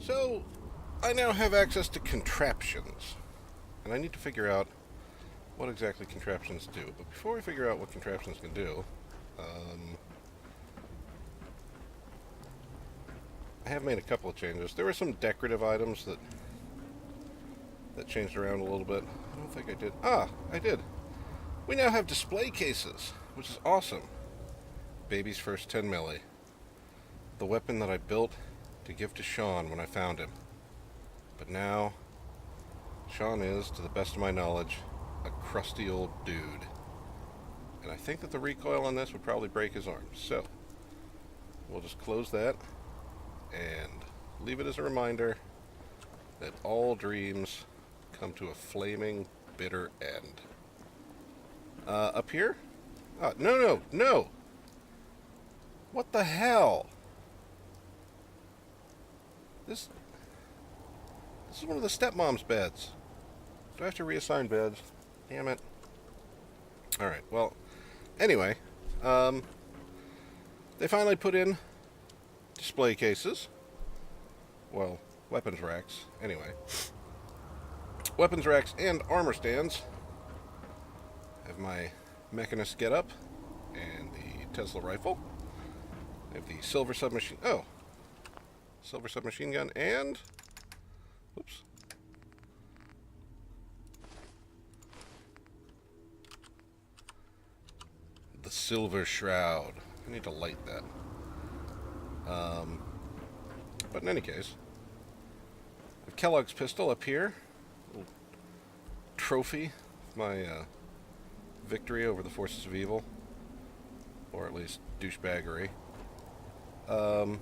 So, I now have access to contraptions. And I need to figure out what exactly contraptions do. But before we figure out what contraptions can do, I have made a couple of changes. There were some decorative items that changed around a little bit. I don't think I did. Ah, I did. We now have display cases, which is awesome. Baby's first 10 milli. The weapon that I built to give to Sean when I found him. But now, Sean is, to the best of my knowledge, a crusty old dude. And I think that the recoil on this would probably break his arm. So, we'll just close that and leave it as a reminder that all dreams come to a flaming, bitter end. Up here? No! What the hell? This is one of the stepmom's beds. Do I have to reassign beds? Damn it. Alright, well, anyway, they finally put in display cases. Well, weapons racks, anyway. Weapons racks and armor stands. I have my Mechanist getup and the Tesla rifle. I have the silver submachine. Oh, silver submachine gun and. Whoops. The silver shroud. I need to light that. But in any case, I have Kellogg's pistol up here. Little trophy of my victory over the forces of evil, or at least douchebaggery. I'm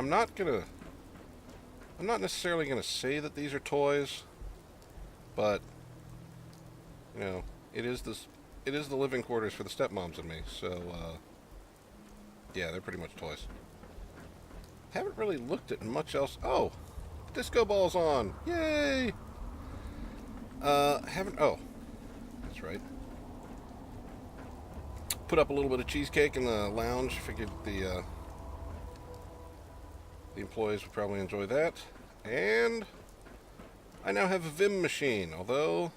not necessarily gonna say that these are toys, but you know, it is the living quarters for the stepmoms and me. So yeah, they're pretty much toys. Haven't really looked at much else. Oh, disco ball's on! Yay! Oh, that's right. Put up a little bit of cheesecake in the lounge. Figured the employees would probably enjoy that. And I now have a Vim machine, although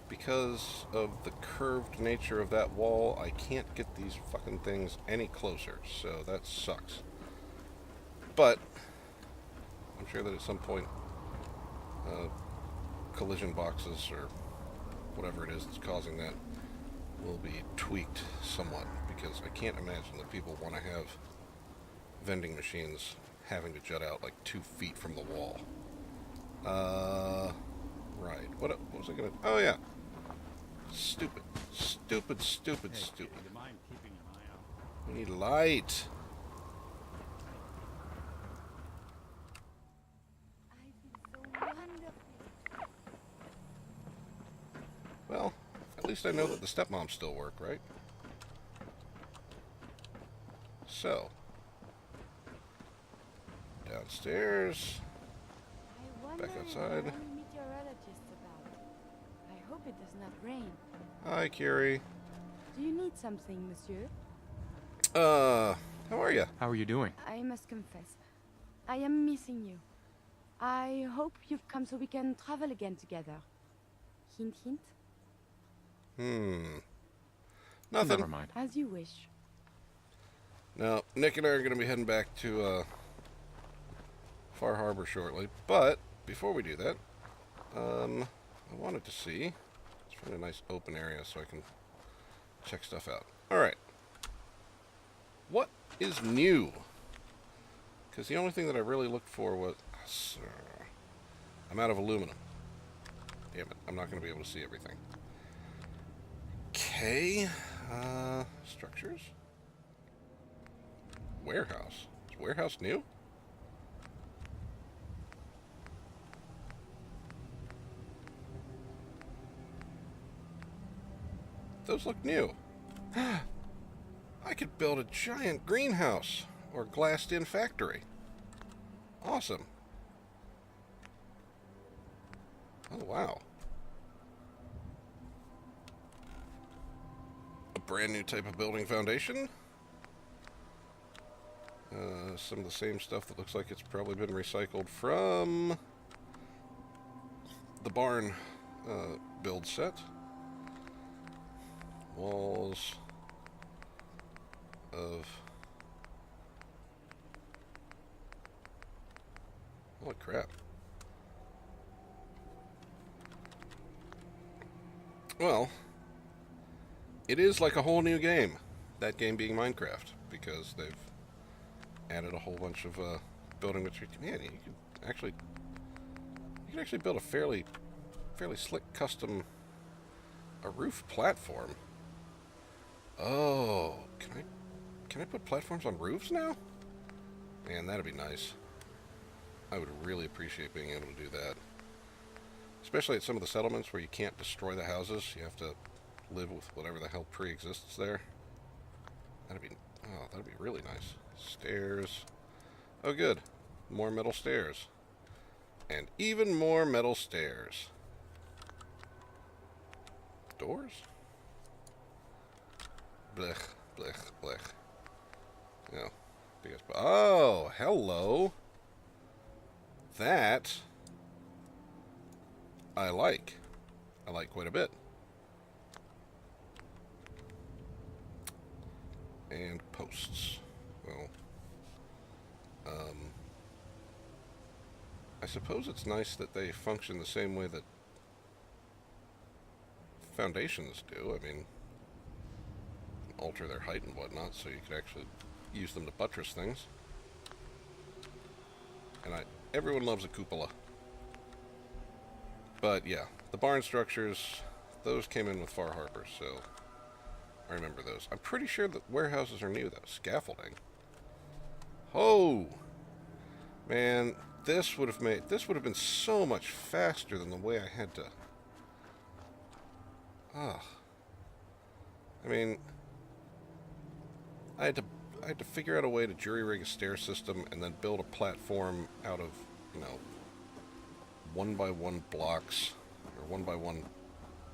because of the curved nature of that wall, I can't get these fucking things any closer, so that sucks. But I'm sure that at some point collision boxes or whatever it is that's causing that will be tweaked somewhat, because I can't imagine that people want to have vending machines having to jut out like 2 feet from the wall. Right. What was I gonna... Oh, yeah. Stupid. Hey, do you mind keeping an eye out? We need light. Well, at least I know that the stepmoms still work, right? So, downstairs, back outside. Meet your relatives about. I hope it does not rain. Hi, Carrie. Do you need something, monsieur? How are you? How are you doing? I must confess, I am missing you. I hope you've come so we can travel again together. Hint, hint. Nothing. Never mind. As you wish. Now, Nick and I are going to be heading back to Far Harbor shortly, but before we do that, I wanted to see. Let's find a nice open area so I can check stuff out. Alright. What is new? Because the only thing that I really looked for was... I'm out of aluminum. Damn it, I'm not going to be able to see everything. Okay. Structures? Warehouse. Is warehouse new? Those look new. I could build a giant greenhouse or glassed-in factory. Awesome. Oh, wow. A brand new type of building foundation. Some of the same stuff that looks like it's probably been recycled from the barn build set. Walls of... Holy crap. Well, it is like a whole new game. That game being Minecraft, because they've added a whole bunch of building material. Man, you can actually build a fairly slick custom roof platform. Oh, can I put platforms on roofs now? Man, that'd be nice. I would really appreciate being able to do that. Especially at some of the settlements where you can't destroy the houses. You have to live with whatever the hell pre-exists there. That'd be really nice. Stairs. Oh, good. More metal stairs. And even more metal stairs. Doors? Blech, blech, blech. No. Oh, hello. That I like. I like quite a bit. And posts. Well, I suppose it's nice that they function the same way that foundations do. I mean, alter their height and whatnot, so you could actually use them to buttress things. And everyone loves a cupola. But yeah, the barn structures, those came in with Far Harbor, so I remember those. I'm pretty sure that warehouses are new though. Scaffolding. Oh, man, this would have been so much faster than the way I had to. I mean, I had to figure out a way to jury rig a stair system and then build a platform out of, 1x1 blocks or 1x1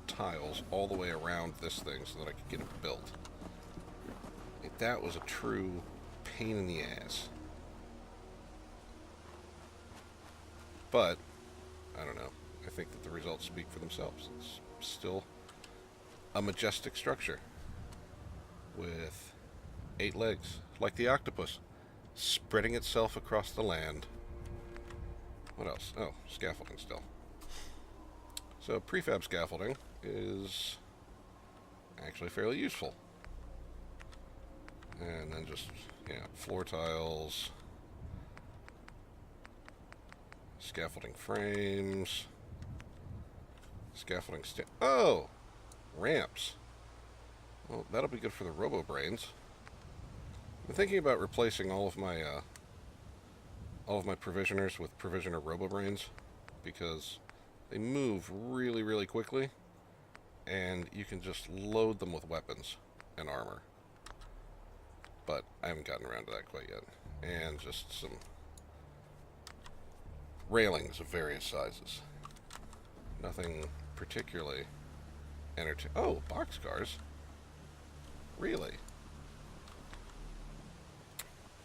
tiles all the way around this thing so that I could get it built. Like, that was a true pain in the ass. But I don't know. I think that the results speak for themselves. It's still a majestic structure with 8 legs, like the octopus, spreading itself across the land. What else? Oh, scaffolding still. So prefab scaffolding is actually fairly useful. And then just, floor tiles, scaffolding frames, scaffolding oh! Ramps. Well, that'll be good for the robo-brains. I'm thinking about replacing all of my provisioners with provisioner robo-brains, because they move really, really quickly, and you can just load them with weapons and armor. But I haven't gotten around to that quite yet. And just some railings of various sizes. Nothing particularly entertaining. Oh, boxcars. Really?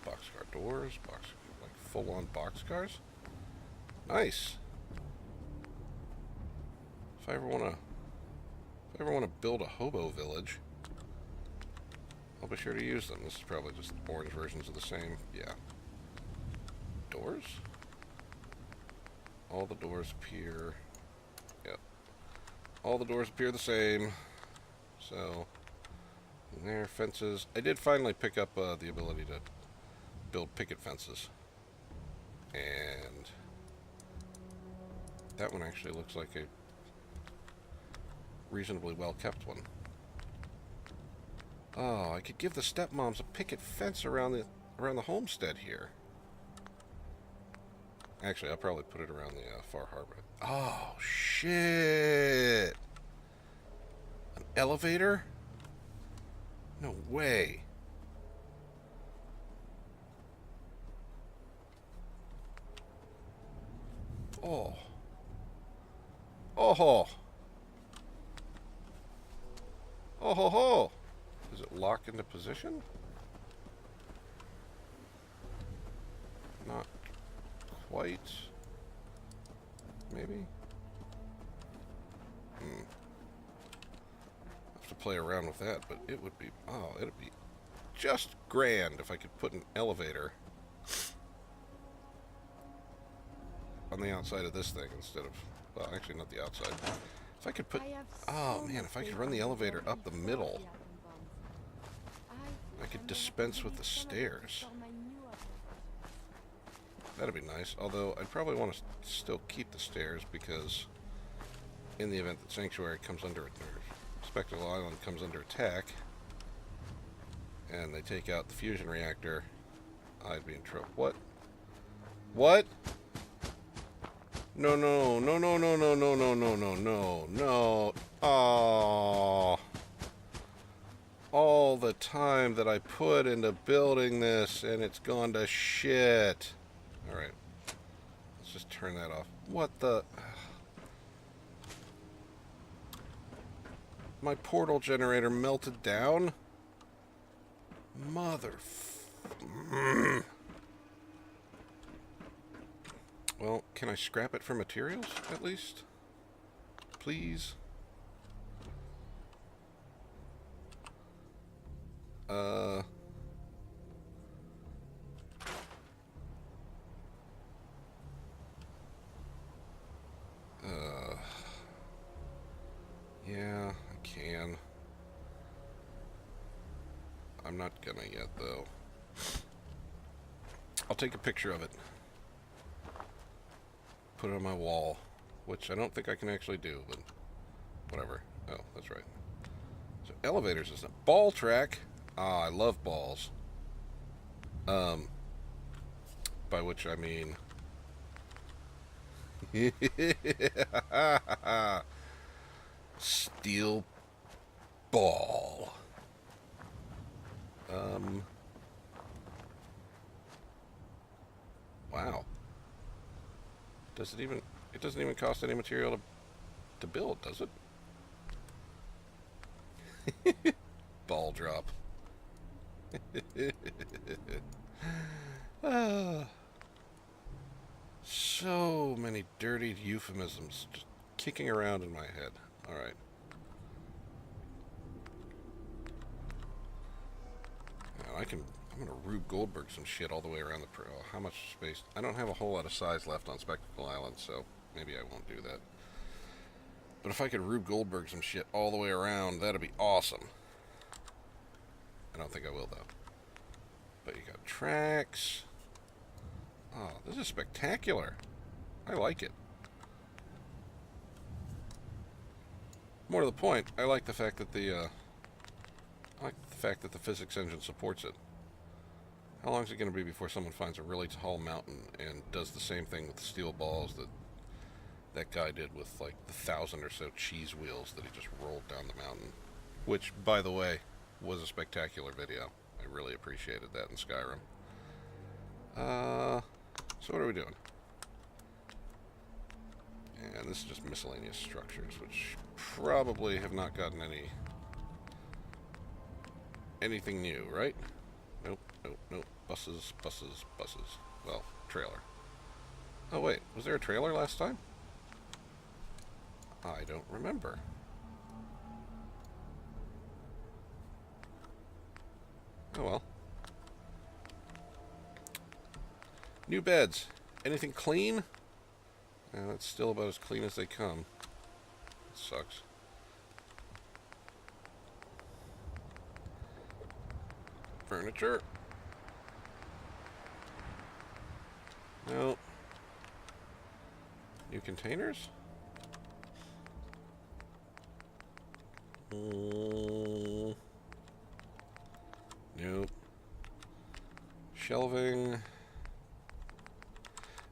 Boxcar doors, like full-on boxcars. Nice. If I ever want to build a hobo village, I'll be sure to use them. This is probably just orange versions of the same. Yeah. Doors? All the doors appear. Yep. All the doors appear the same. So, and there, fences. I did finally pick up the ability to build picket fences. And that one actually looks like a reasonably well kept one. Oh, I could give the stepmoms a picket fence around the homestead here. Actually, I'll probably put it around the Far Harbor. Oh, shit! An elevator? No way. Oh. Oh ho. Oh ho ho. Does it lock into position? Not quite. Maybe? Have to play around with that, but it would be... Oh, it'd be just grand if I could put an elevator on the outside of this thing instead of... Well, actually not the outside. If I could put... Oh, man, if I could run the elevator up the middle, I could dispense with the stairs. That'd be nice, although I'd probably want to still keep the stairs because in the event that Sanctuary comes under... or Spectacle Island comes under attack and they take out the fusion reactor, I'd be in trouble. What? What? No, no, no, no, no, no, no, no, no, no, no, no. Oh. All the time that I put into building this and it's gone to shit. Alright. Let's just turn that off. What the... My portal generator melted down? Mother... Well, can I scrap it for materials, at least? Please? Yeah, I can. I'm not gonna yet, though. I'll take a picture of it. Put it on my wall, which I don't think I can actually do, but whatever. Oh, that's right. So elevators is a ball track. Ah, I love balls. By which I mean... Steel ball. Wow. Does it even... It doesn't even cost any material to build, does it? Ball drop. So many dirty euphemisms just kicking around in my head. Alright. I'm gonna Rube Goldberg some shit all the way around the... Oh, how much space? I don't have a whole lot of size left on Spectacle Island, so maybe I won't do that. But if I could Rube Goldberg some shit all the way around, that'd be awesome. I don't think I will, though. But you got tracks. Oh, this is spectacular. I like it. More to the point, I like the fact that the physics engine supports it. How long is it going to be before someone finds a really tall mountain and does the same thing with the steel balls that guy did with like the 1,000 or so cheese wheels that he just rolled down the mountain? Which, by the way, was a spectacular video. I really appreciated that in Skyrim. So what are we doing? And this is just miscellaneous structures, which probably have not gotten anything new, right? Nope, nope, nope. Buses, buses, buses. Well, trailer. Oh wait, was there a trailer last time? I don't remember. Oh well. New beds. Anything clean? That's still about as clean as they come. It sucks. Furniture. Nope. New containers? Nope. Shelving.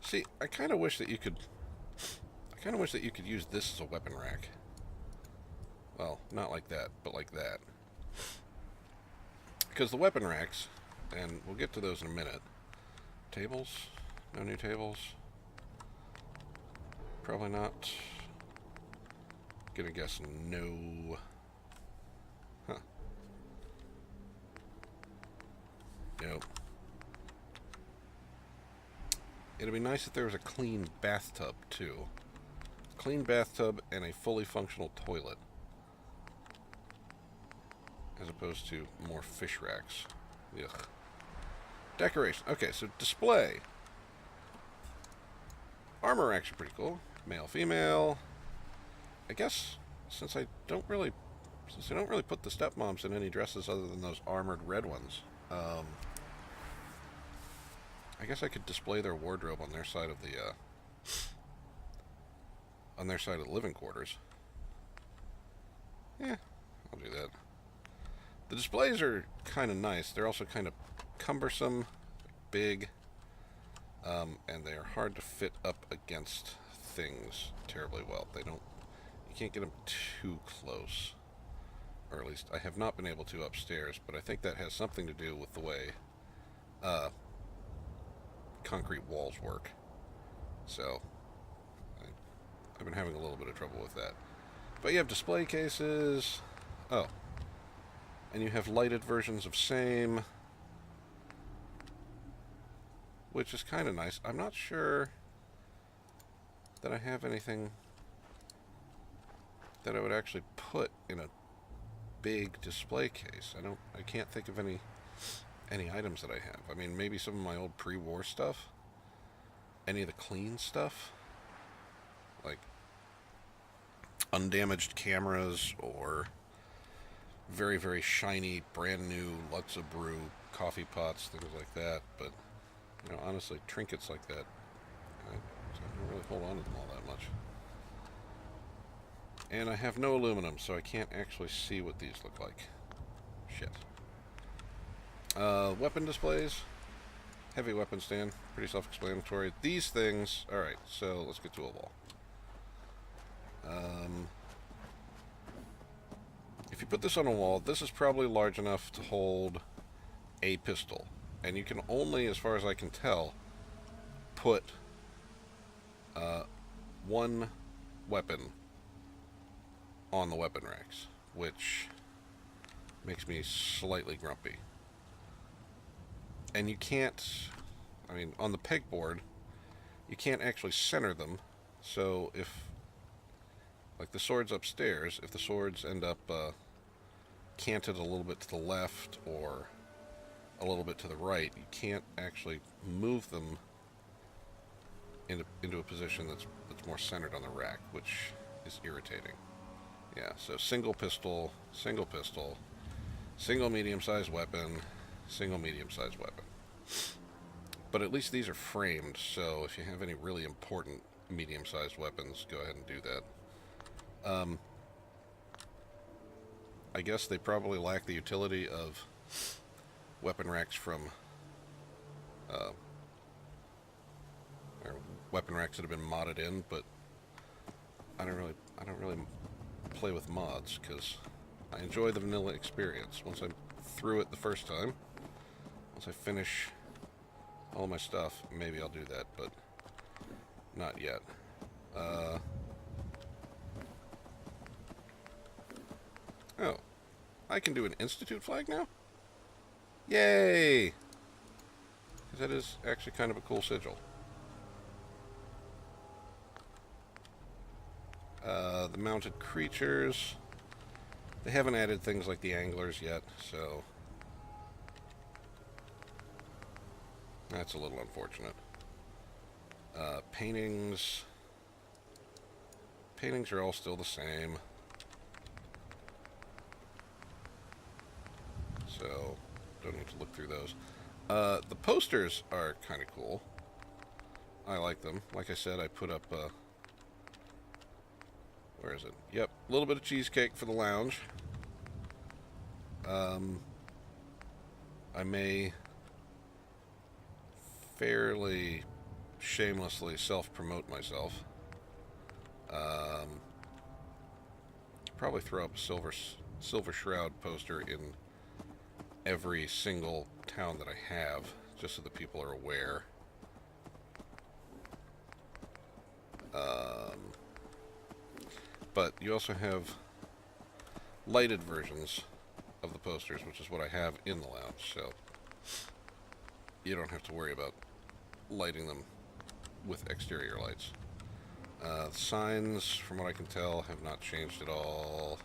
See, I kind of wish that you could use this as a weapon rack. Well, not like that, but like that. Because the weapon racks, and we'll get to those in a minute. Tables? No new tables? Probably not. Gonna guess no. Huh. Nope. It'd be nice if there was a clean bathtub, too. Clean bathtub and a fully functional toilet. As opposed to more fish racks. Ugh. Decoration. Okay, so display. Armor racks are pretty cool. Male, female. I guess since I don't really put the stepmoms in any dresses other than those armored red ones, I guess I could display their wardrobe on their side of the living quarters. Yeah, I'll do that. The displays are kind of nice. They're also kind of cumbersome, big, and they are hard to fit up against things terribly well. You can't get them too close. Or at least I have not been able to upstairs, but I think that has something to do with the way concrete walls work. So I've been having a little bit of trouble with that. But you have display cases. Oh. And you have lighted versions of same, which is kind of nice. I'm not sure that I have anything that I would actually put in a big display case. I can't think of any items that I have. I mean, maybe some of my old pre-war stuff. Any of the clean stuff. Like undamaged cameras or very, very shiny, brand new Lutza Brew coffee pots, things like that. But, you know, honestly, trinkets like that, I don't really hold on to them all that much. And I have no aluminum, so I can't actually see what these look like. Shit. Weapon displays. Heavy weapon stand. Pretty self-explanatory. These things... Alright, so let's get to a wall. If you put this on a wall, this is probably large enough to hold a pistol. And you can only, as far as I can tell, put one weapon on the weapon racks, which makes me slightly grumpy. And you can't, I mean, on the pegboard, you can't actually center them. So if, like the swords upstairs, if the swords end up canted a little bit to the left or a little bit to the right, you can't actually move them into a position that's more centered on the rack, which is irritating. Yeah, so single pistol, single medium-sized weapon, single medium-sized weapon. But at least these are framed, so if you have any really important medium-sized weapons, go ahead and do that. I guess they probably lack the utility of weapon racks from or weapon racks that have been modded in, but I don't really play with mods because I enjoy the vanilla experience. Once I'm through it the first time, once I finish all my stuff, maybe I'll do that, but not yet. Oh, I can do an Institute flag now? Yay! Because that is actually kind of a cool sigil. The mounted creatures. They haven't added things like the anglers yet, so that's a little unfortunate. Paintings. Paintings are all still the same. So, don't need to look through those. The posters are kind of cool. I like them. Like I said, I put up, where is it? Yep, a little bit of cheesecake for the lounge. I may fairly shamelessly self-promote myself. Probably throw up a Silver Shroud poster in every single town that I have, just so that people are aware. But you also have lighted versions of the posters, which is what I have in the lounge, so you don't have to worry about lighting them with exterior lights. The signs, from what I can tell, have not changed at all.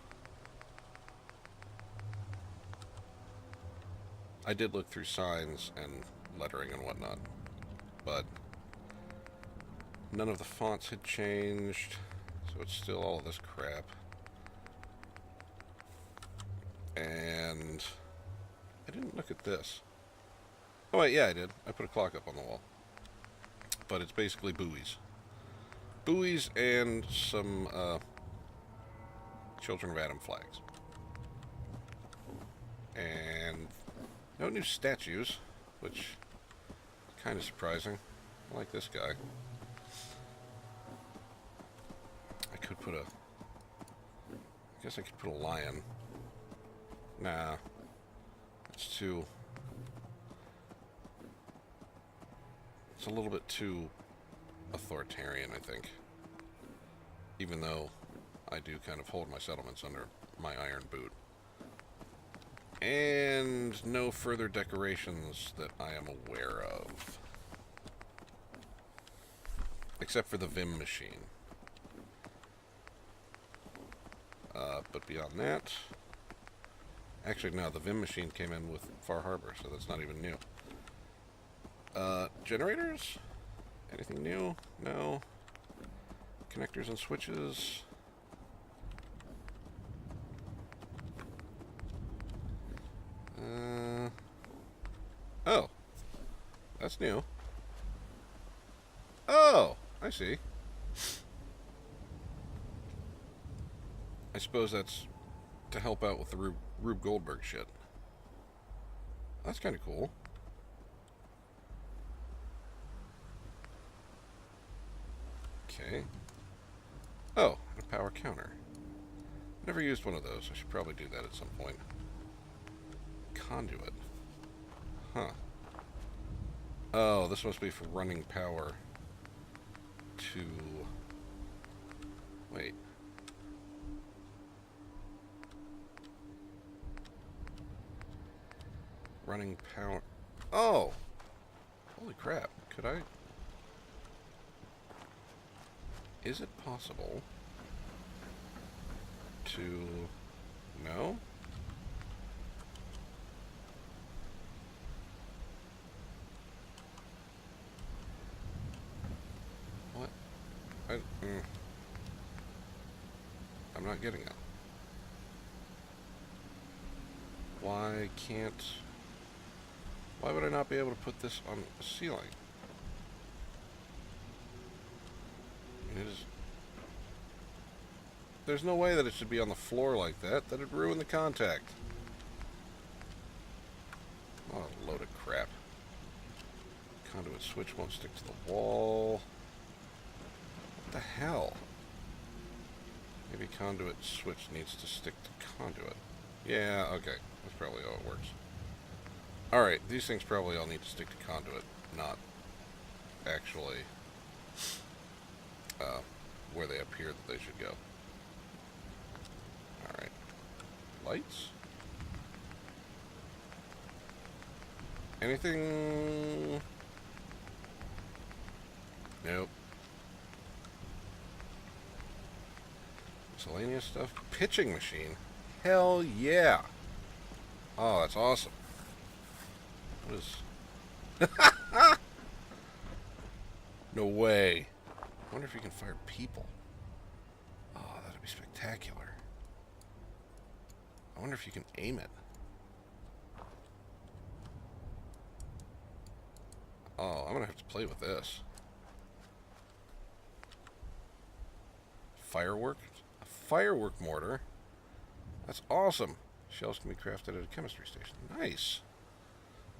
I did look through signs and lettering and whatnot, but none of the fonts had changed, so it's still all of this crap. And I didn't look at this. Oh wait, yeah I did. I put a clock up on the wall. But it's basically buoys. Buoys and some Children of Adam flags. And no new statues, which is kind of surprising. I like this guy. I could put a... I guess I could put a lion. Nah. That's too... It's a little bit too authoritarian, I think. Even though I do kind of hold my settlements under my iron boot. And no further decorations that I am aware of. Except for the Vim machine. But beyond that... Actually, no, the Vim machine came in with Far Harbor, so that's not even new. Generators? Anything new? No. Connectors and switches. Oh. That's new. Oh, I see. I suppose that's to help out with the Rube Goldberg shit. That's kind of cool. Okay. Oh, and a power counter. Never used one of those. I should probably do that at some point. Conduit. Huh. Oh, this must be for running power to... Wait. Running power... Oh! Holy crap. Could I... Is it possible to... No? What? I'm not getting it. Why can't... Why would I not be able to put this on a ceiling? I mean, it is... There's no way that it should be on the floor like that. That'd ruin the contact. What a load of crap. Conduit switch won't stick to the wall. What the hell? Maybe conduit switch needs to stick to conduit. Yeah, okay. That's probably how it works. Alright, these things probably all need to stick to conduit, not actually where they appear that they should go. Alright. Lights? Anything? Nope. Miscellaneous stuff? Pitching machine? Hell yeah! Oh, that's awesome. What is... No way. I wonder if you can fire people. Oh, that'd be spectacular. I wonder if you can aim it. Oh, I'm gonna have to play with this. Firework? A firework mortar? That's awesome. Shells can be crafted at a chemistry station. Nice.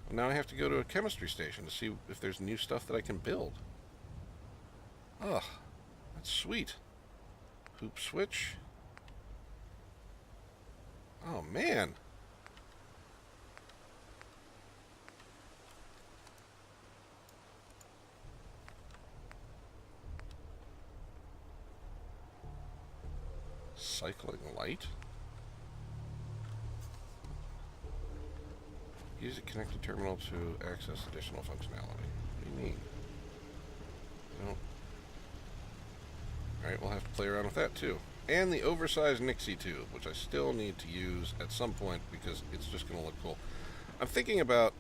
Well, now I have to go to a chemistry station to see if there's new stuff that I can build. Ugh, that's sweet. Hoop switch. Oh, man. Cycling light? Use a connected terminal to access additional functionality. What do you mean? I Alright, we'll have to play around with that too. And the oversized Nixie tube, which I still need to use at some point because it's just going to look cool. I'm thinking about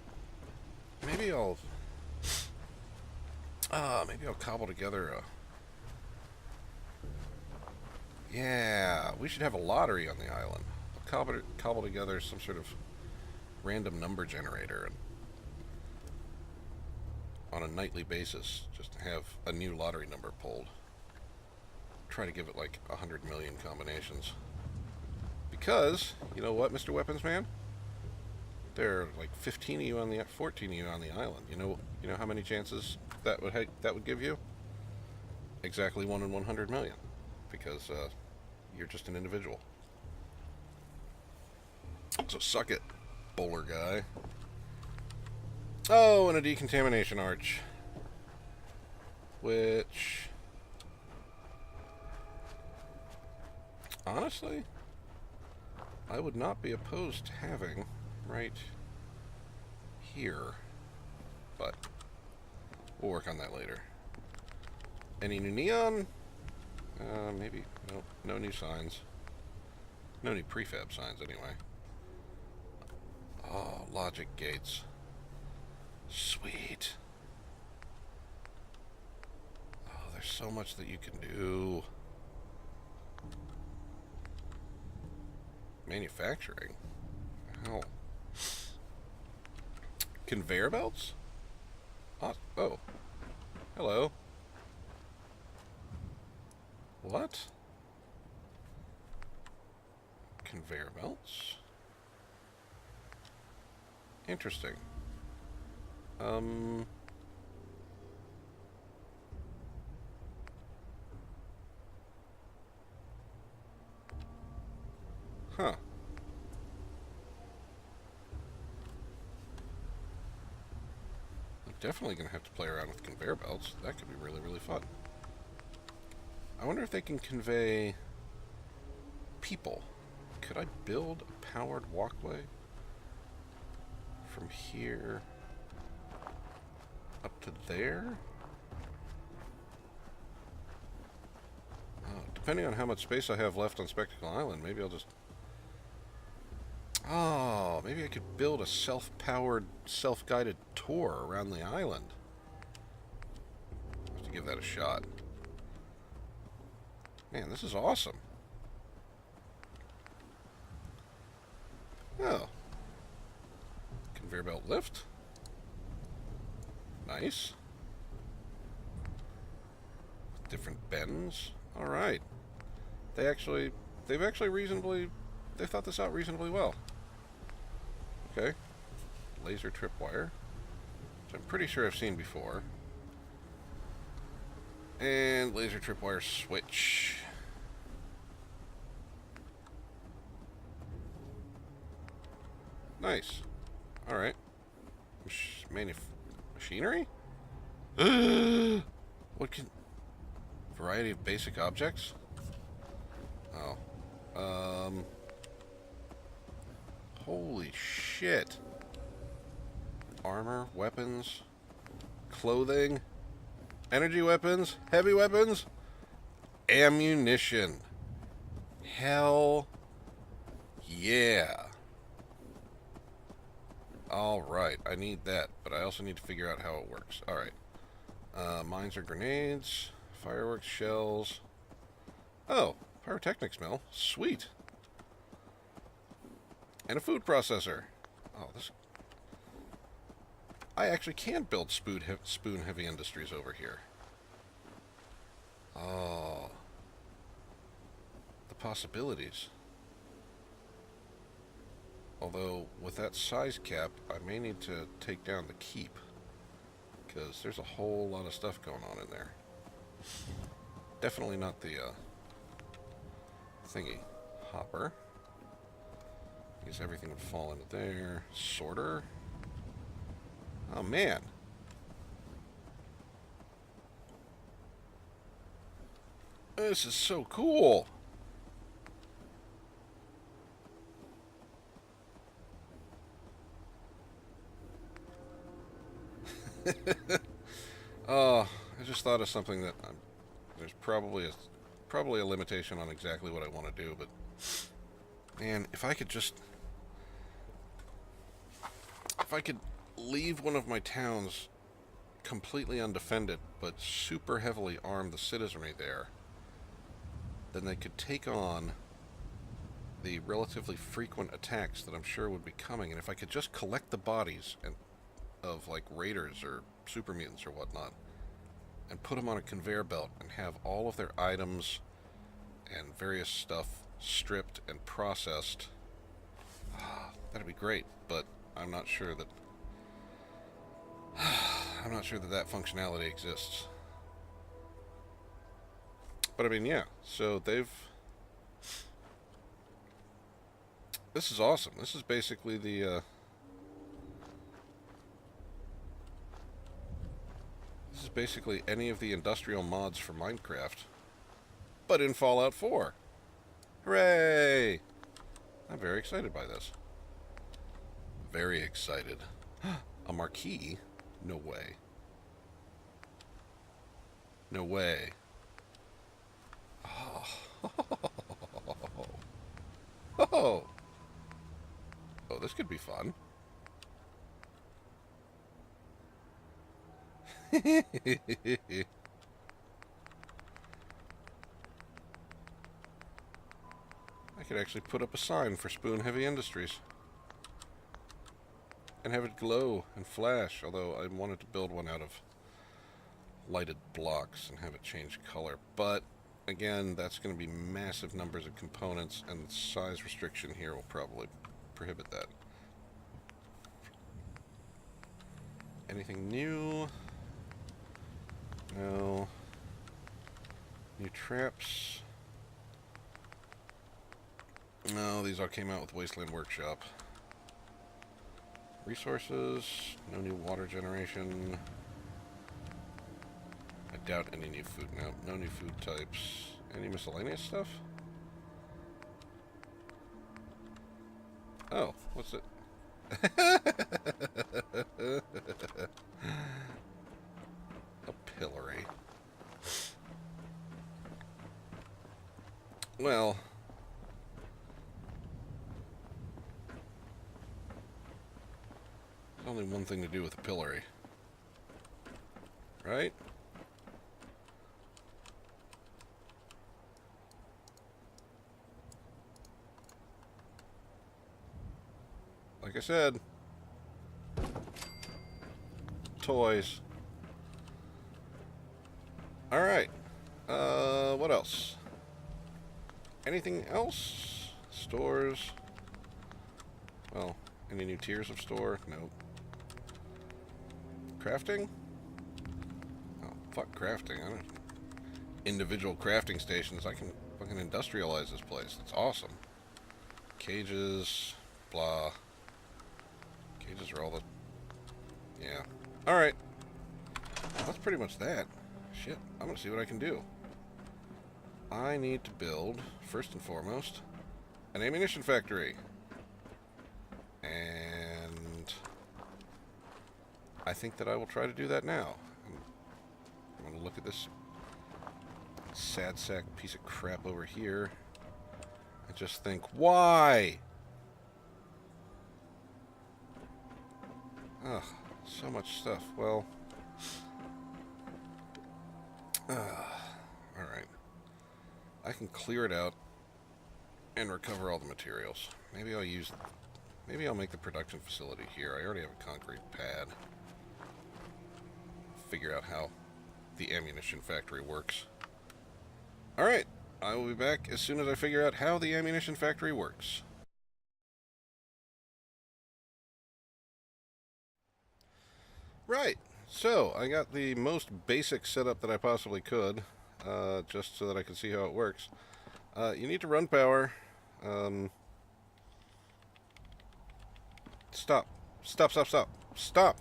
maybe I'll cobble together a... Yeah, we should have a lottery on the island. I'll cobble together some sort of random number generator and on a nightly basis, just to have a new lottery number pulled. Try to give it like 100 million combinations. Because, you know what, Mr. Weapons Man? There are like 14 of you on the island. You know how many chances that would give you? Exactly 1 in 100 million. Because you're just an individual. So suck it, bowler guy. Oh, and a decontamination arch. Which... honestly, I would not be opposed to having right here. But we'll work on that later. Any new neon? Maybe. Nope. No new signs. No new prefab signs, anyway. Oh, logic gates. Sweet. Oh, there's so much that you can do. Manufacturing? Hell. Conveyor belts? Oh. Hello. What? Conveyor belts? Interesting. Huh. I'm definitely going to have to play around with conveyor belts. That could be really, really fun. I wonder if they can convey people. Could I build a powered walkway from here up to there? Depending on how much space I have left on Spectacle Island, maybe I'll just... oh, maybe I could build a self-powered, self-guided tour around the island. I'll have to give that a shot. Man, this is awesome. Oh. Conveyor belt lift. Nice. Different bends. Alright. They've actually thought this out reasonably well. Okay. Laser tripwire, which I'm pretty sure I've seen before. And laser tripwire switch. Nice. Alright. Machinery? What can... variety of basic objects? Oh. Holy shit. Armor, weapons, clothing, energy weapons, heavy weapons, ammunition. Hell yeah. Alright, I need that, but I also need to figure out how it works. Alright. Mines or grenades, fireworks, shells. Oh, pyrotechnics mill. Sweet. And a food processor. Oh, this... I actually can build Spuun Heavy Industries over here. Oh. The possibilities. Although, with that size cap, I may need to take down the keep. Because there's a whole lot of stuff going on in there. Definitely not the, thingy. Hopper. I guess everything would fall into there. Sorter. Oh, man. This is so cool. Oh, I just thought of something that there's probably probably a limitation on exactly what I want to do, but man, if I could leave one of my towns completely undefended, but super heavily arm the citizenry there, then they could take on the relatively frequent attacks that I'm sure would be coming. And if I could just collect the bodies of like raiders or super mutants or whatnot, and put them on a conveyor belt and have all of their items and various stuff stripped and processed, that'd be great. But I'm not sure that that functionality exists. But I mean, yeah. So this is awesome. This is basically the this is basically any of the industrial mods for Minecraft, but in Fallout 4. Hooray! I'm very excited by this. Very excited. A marquee? No way. No way. Oh, this could be fun. I could actually put up a sign for Spuun Heavy Industries and have it glow and flash, although I wanted to build one out of lighted blocks and have it change color. But again, that's going to be massive numbers of components, and the size restriction here will probably prohibit that. Anything new? No. New traps? No, these all came out with Wasteland Workshop. Resources, no new water generation. I doubt any new food. No new food types. Any miscellaneous stuff? Oh, what's it? A pillory. Well, there's only one thing to do with a pillory, right? Like I said, toys. Alright. What else? Anything else? Stores. Well, any new tiers of store? Nope. Crafting? Oh, fuck crafting. I don't... Individual crafting stations. I can fucking industrialize this place. That's awesome. Cages. Blah. Cages are all the... Yeah. Alright. That's pretty much that. Shit. I'm gonna see what I can do. I need to build, first and foremost, an ammunition factory. And I think that I will try to do that now. I'm gonna look at this sad sack piece of crap over here and just think, why? Ugh, so much stuff. Well, alright. I can clear it out and recover all the materials. Maybe I'll make the production facility here. I already have a concrete pad. Figure out how the ammunition factory works. Alright, I will be back as soon as I figure out how the ammunition factory works. Right, so I got the most basic setup that I possibly could, just so that I can see how it works. You need to run power. Stop. Stop, stop, stop. Stop.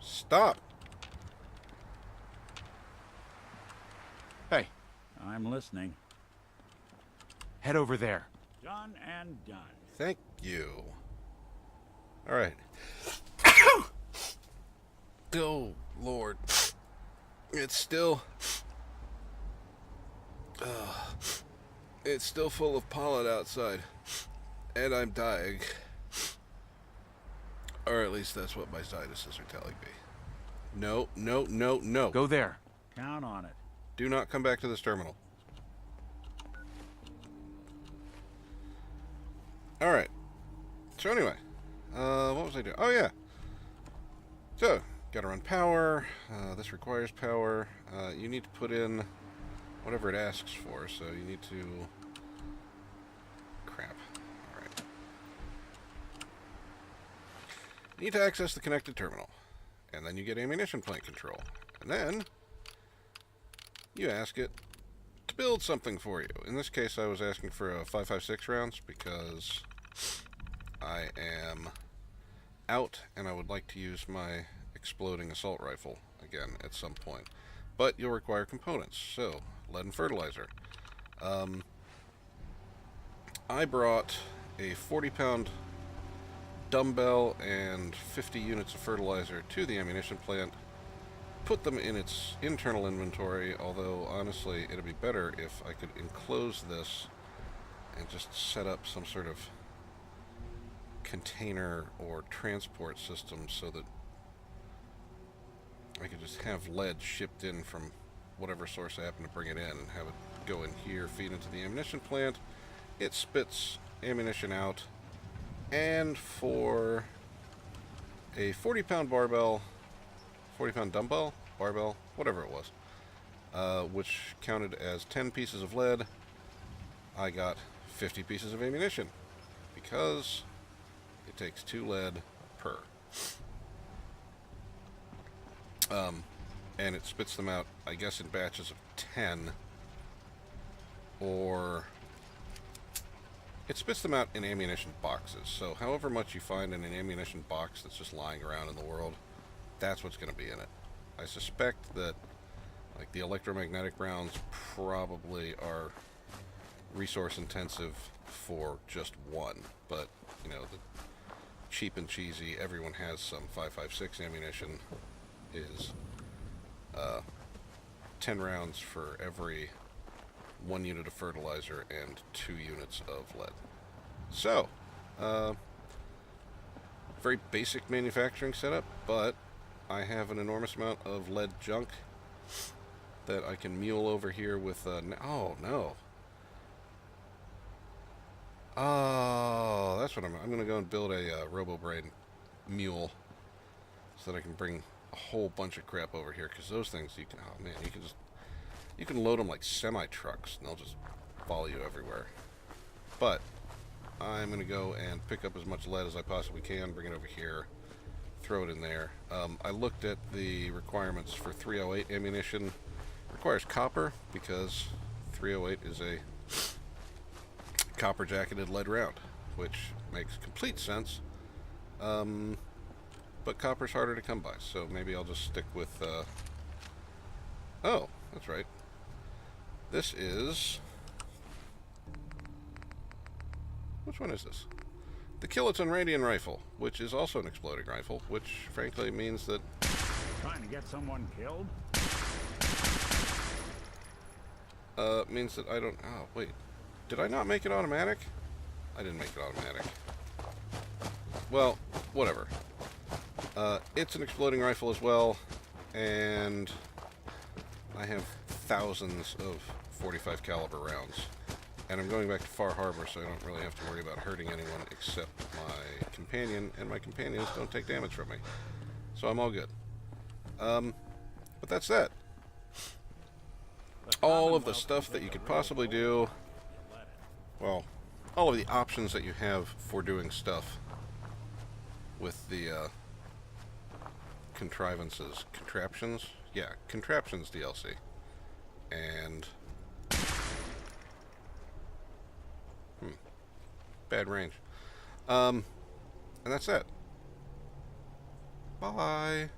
Stop. Hey, I'm listening. Head over there. Done and done. Thank you. Alright. Oh, Lord. It's still... It's still full of pollen outside, and I'm dying. Or at least that's what my sinuses are telling me. No, no, no, no. Go there. Count on it. Do not come back to this terminal. Alright. So anyway, what was I doing? Oh yeah. So, gotta run power. This requires power. You need to put in whatever it asks for, so you need to... Crap. Alright. You need to access the connected terminal. And then you get ammunition plant control. And then you ask it to build something for you. In this case, I was asking for a 5.56 rounds because I am out and I would like to use my exploding assault rifle again at some point. But you'll require components, so lead and fertilizer. I brought a 40-pound dumbbell and 50 units of fertilizer to the ammunition plant, put them in its internal inventory, although honestly it'd be better if I could enclose this and just set up some sort of container or transport system so that I could just have lead shipped in from whatever source I happen to bring it in and have it go in here, feed into the ammunition plant. It spits ammunition out, and for a 40-pound barbell, 40-pound dumbbell, barbell, whatever it was, which counted as 10 pieces of lead, I got 50 pieces of ammunition, because it takes 2 lead per. And it spits them out, I guess, in batches of 10, or it spits them out in ammunition boxes. So however much you find in an ammunition box that's just lying around in the world, that's what's going to be in it. I suspect that, like, the electromagnetic rounds probably are resource intensive for just one, but, you know, the cheap and cheesy, everyone has some 5.56 ammunition is 10 rounds for every 1 unit of fertilizer and 2 units of lead. So, very basic manufacturing setup, but I have an enormous amount of lead junk that I can mule over here with, oh, no. Oh, that's what I'm going to go and build a RoboBrain mule so that I can bring a whole bunch of crap over here, because those things you can, oh man, you can load them like semi-trucks and they'll just follow you everywhere. But I'm going to go and pick up as much lead as I possibly can, bring it over here, throw it in there. I looked at the requirements for 308 ammunition. It requires copper because 308 is a copper jacketed lead round, which makes complete sense. But copper's harder to come by, so maybe I'll just stick with, oh, that's right. This is, which one is this? The Kiloton Radian rifle, which is also an exploding rifle, which frankly means that... Trying to get someone killed? Means that I don't, oh, wait. Did I not make it automatic? I didn't make it automatic. Well, whatever. It's an exploding rifle as well, and I have thousands of 45 caliber rounds. And I'm going back to Far Harbor, so I don't really have to worry about hurting anyone except my companion, and my companions don't take damage from me. So I'm all good. But that's that. All of the stuff that you could possibly do, well, all of the options that you have for doing stuff with the Contraptions? Yeah, Contraptions DLC. And bad range. And that's it. Bye.